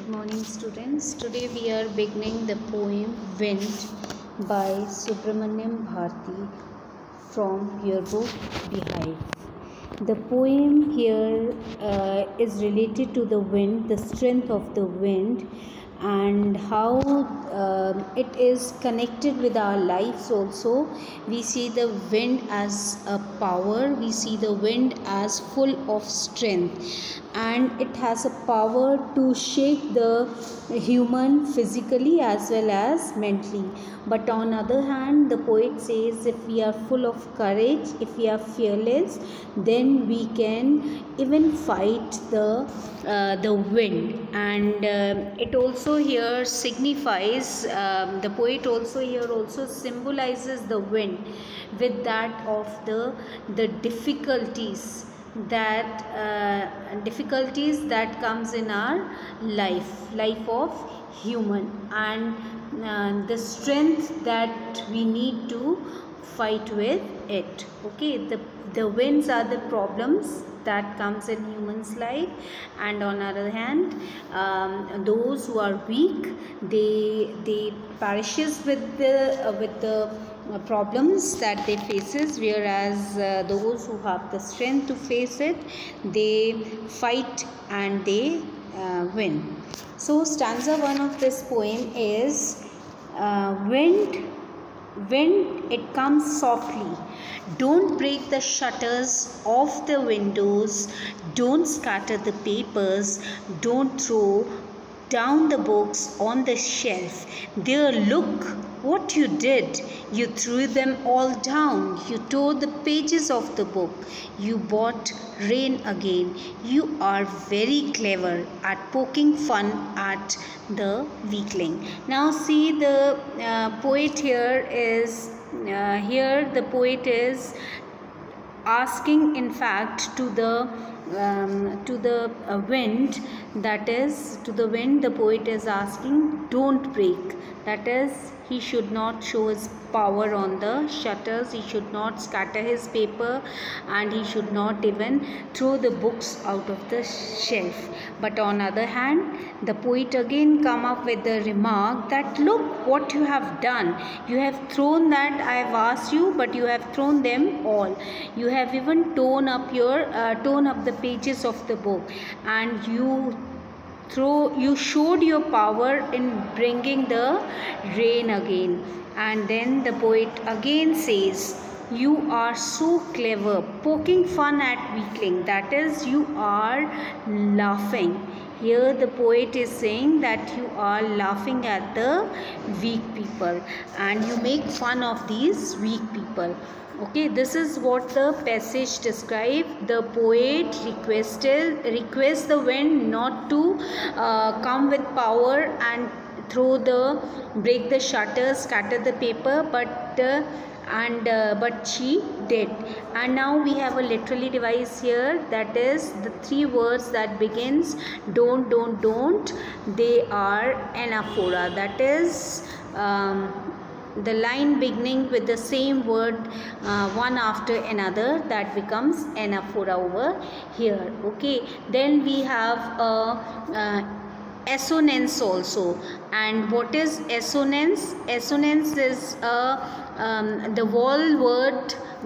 Good morning, students. Today we are beginning the poem Wind by Subramanyam Bharati from your book Behive. The poem here is related to the wind, the strength of the wind, and how it is connected with our lives also. We see the wind as a power, we see the wind as full of strength, and it has a power to shake the human physically as well as mentally. But on other hand, the poet says if we are full of courage, if we are fearless, then we can even fight the wind. And it also here signifies, the poet also here also symbolizes the wind with that of the difficulties that comes in our life of human, and the strength that we need to fight with it. Okay, the winds are the problems that comes in humans life, and on other hand, those who are weak, they perishes with the problems that they faces, whereas those who have the strength to face it, they fight and they win. So stanza 1 of this poem is wind, it comes softly. Don't break the shutters of the windows, don't scatter the papers, don't throw down the books on the shelf. There, look what you did. You threw them all down. You tore the pages of the book. You bought rain again. You are very clever at poking fun at the weakling. Now see, the poet here is the poet is asking, in fact, to the wind, that is to the wind, the poet is asking, don't break. That is, he should not show his power on the shutters, he should not scatter his paper, and he should not even throw the books out of the shelf. But on other hand, the poet again come up with the remark that look what you have done. You have thrown that I have asked you, but you have thrown them all. You have even torn up the pages of the book, and you showed your power in bringing the rain again. And then the poet again says, you are so clever, poking fun at weakling. That is, you are laughing. Here the poet is saying that you are laughing at the weak people and you make fun of these weak people. Okay, this is what the passage describes. The poet requests the wind not to come with power and break the shutters, scatter the paper, but she did. And now we have a literally device here, that is the three words that begins don't. They are anaphora. That is the line beginning with the same word one after another, that becomes anaphora over here. Okay, then we have assonance also. And what is assonance? Assonance is the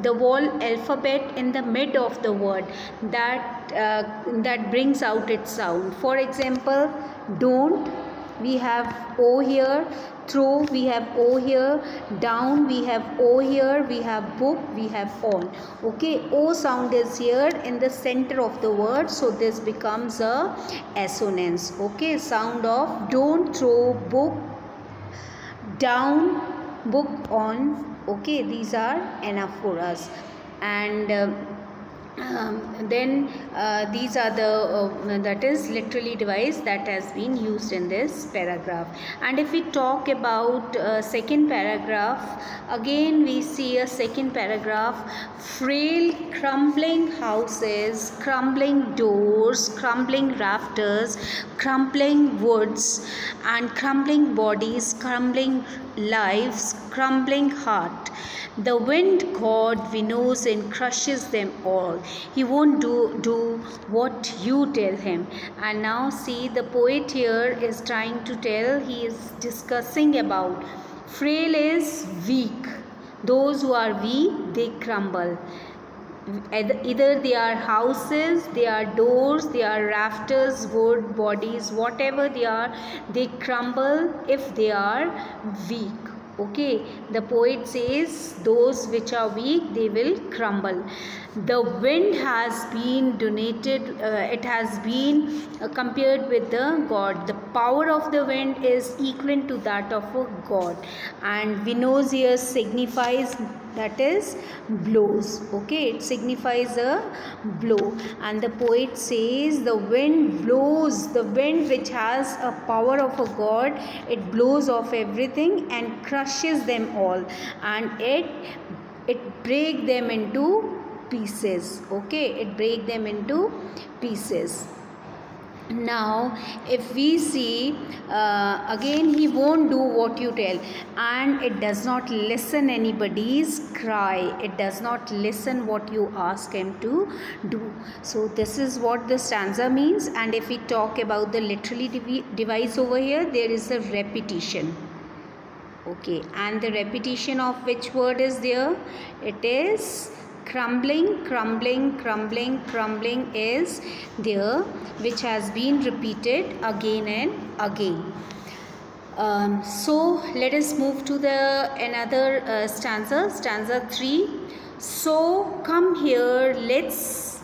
vowel alphabet in the mid of the word that brings out its sound. For example, don't, we have O here. Throw, we have O here. Down, we have O here. We have book, we have on. Okay, O sound is here in the center of the word, so this becomes a assonance. Okay, sound of don't, throw, book, down, book, on. Okay, these are anaphoras. And then these are the that is literally device that has been used in this paragraph. And if we talk about second paragraph, again we see a second paragraph: frail crumbling houses, crumbling doors, crumbling rafters, crumbling woods, and crumbling bodies, crumbling lives, crumbling heart. The wind god winnows and crushes them all. He won't do what you tell him. And now see, the poet here is trying to tell, he is discussing about frail is weak. Those who are weak, they crumble. Either they are houses, they are doors, they are rafters, wood, bodies, whatever they crumble if they are weak. Okay, the poet says those which are weak, they will crumble. The wind has been donated, it has been compared with the God. The power of the wind is equivalent to that of a God. And winnows here signifies, that is blows. Okay, it signifies a blow. And the poet says the wind blows, the wind which has a power of a God, it blows off everything and crushes them all, and it breaks them into pieces. Okay, it breaks them into pieces. Now if we see, again he won't do what you tell, and it does not listen anybody's cry, it does not listen what you ask him to do. So this is what the stanza means. And if we talk about the literary device over here, there is a repetition. Okay, and the repetition of which word is there? It is crumbling, crumbling, crumbling, crumbling is there, which has been repeated again and again. So let us move to the another stanza, stanza 3. So come here, let's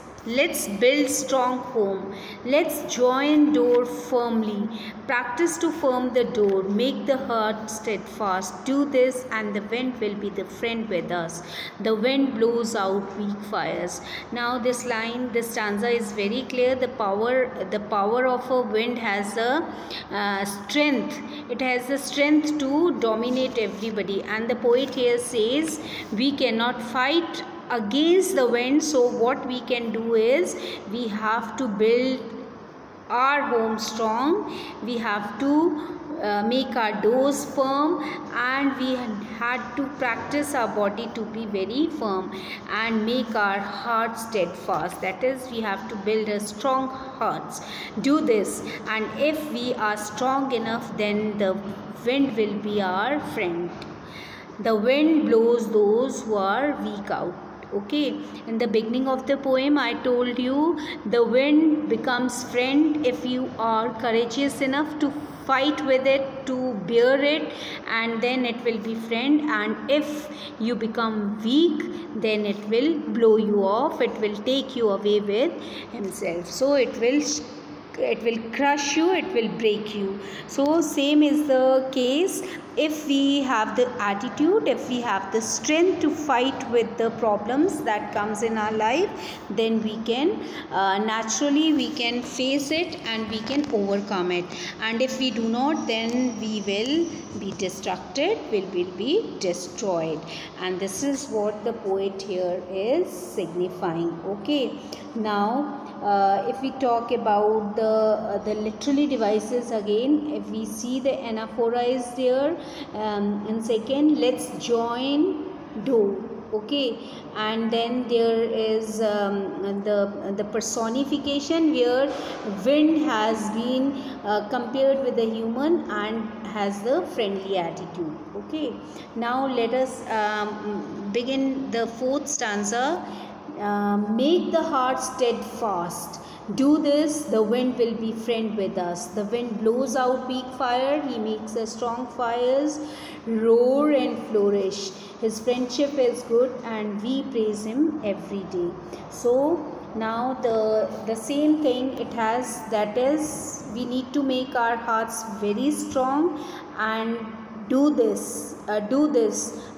build strong home. Let's join door firmly. Practice to firm the door. Make the heart steadfast. Do this and the wind will be the friend with us. The wind blows out weak fires. Now this line, this stanza is very clear. The power of a wind has a strength. It has the strength to dominate everybody. And the poet here says we cannot fight against the wind. So what we can do is we have to build our home strong. We have to make our doors firm, and we had to practice our body to be very firm and make our hearts steadfast. That is, we have to build a strong hearts. Do this, and if we are strong enough, then the wind will be our friend. The wind blows those who are weak out. Okay, in the beginning of the poem I told you the wind becomes friend if you are courageous enough to fight with it, to bear it, and then it will be friend. And if you become weak, then it will blow you off, it will take you away with himself. So it will crush you, it will break you. So same is the case. If we have the attitude, if we have the strength to fight with the problems that comes in our life, then we can naturally we can face it and we can overcome it. And if we do not, then we will be destructed, we will be destroyed. And this is what the poet here is signifying. Okay, now if we talk about the literary devices again, if we see the anaphora is there, in second, let's join do. Okay, and then there is the personification where wind has been compared with the human and has the friendly attitude. Okay, now let us begin the fourth stanza. Make the heart steadfast. Do this, the wind will be friend with us. The wind blows out weak fire, he makes the strong fires roar and flourish. His friendship is good and we praise him every day. So now the same thing it has, that is, we need to make our hearts very strong and do this,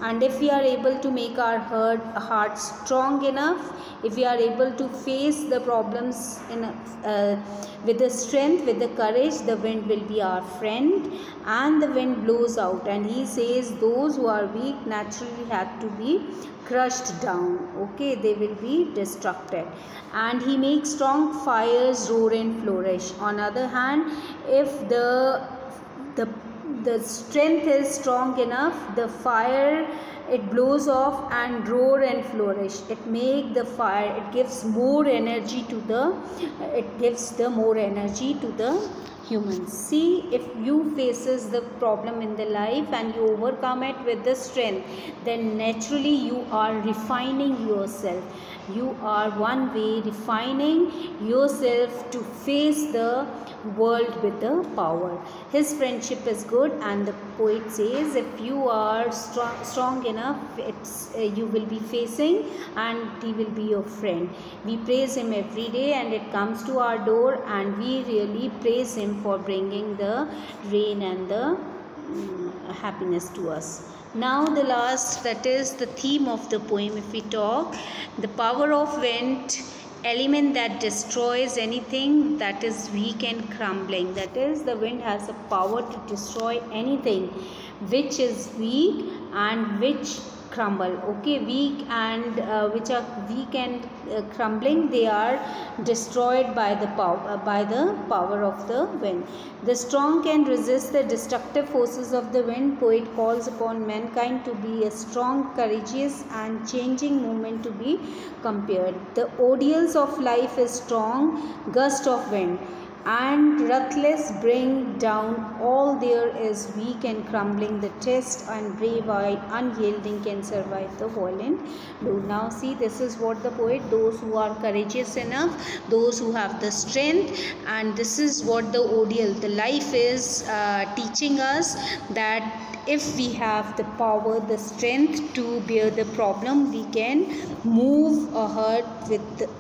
and if we are able to make our heart strong enough, if we are able to face the problems with the strength, with the courage, the wind will be our friend and the wind blows out. And he says those who are weak naturally have to be crushed down. Okay, they will be destructed. And he makes strong fires roar and flourish. On the other hand, if the the the strength is strong enough, the fire it blows off and roar and flourish. It make the fire, it gives more energy to the, it gives the more energy to the humans. See, if you faces the problem in the life and you overcome it with the strength, then naturally you are refining yourself. You are one way refining yourself to face the world with the power. His friendship is good, and the poet says if you are strong enough, it's you will be facing and he will be your friend. We praise him every day and it comes to our door, and we really praise him for bringing the rain and the happiness to us. Now the last, that is the theme of the poem. If we talk, the power of wind, element that destroys anything that is weak and crumbling. That is, the wind has a power to destroy anything which is weak and which crumble. Okay, weak and which are weak and crumbling, they are destroyed by the power of the wind. The strong can resist the destructive forces of the wind. Poet calls upon mankind to be a strong, courageous and changing movement to be compared. The ordeals of life is strong gust of wind, and ruthless bring down all there is weak and crumbling. The test and brave-eyed unyielding can survive the violent blow. Now see, this is what the poet, those who are courageous enough, those who have the strength, and this is what the ordeal, the life is teaching us, that if we have the power, the strength to bear the problem, we can move ahead with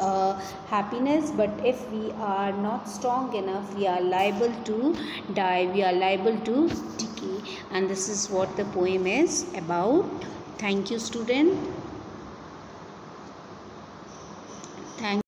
happiness. But if we are not strong enough, we are liable to die, we are liable to decay. And this is what the poem is about. Thank you, student. Thank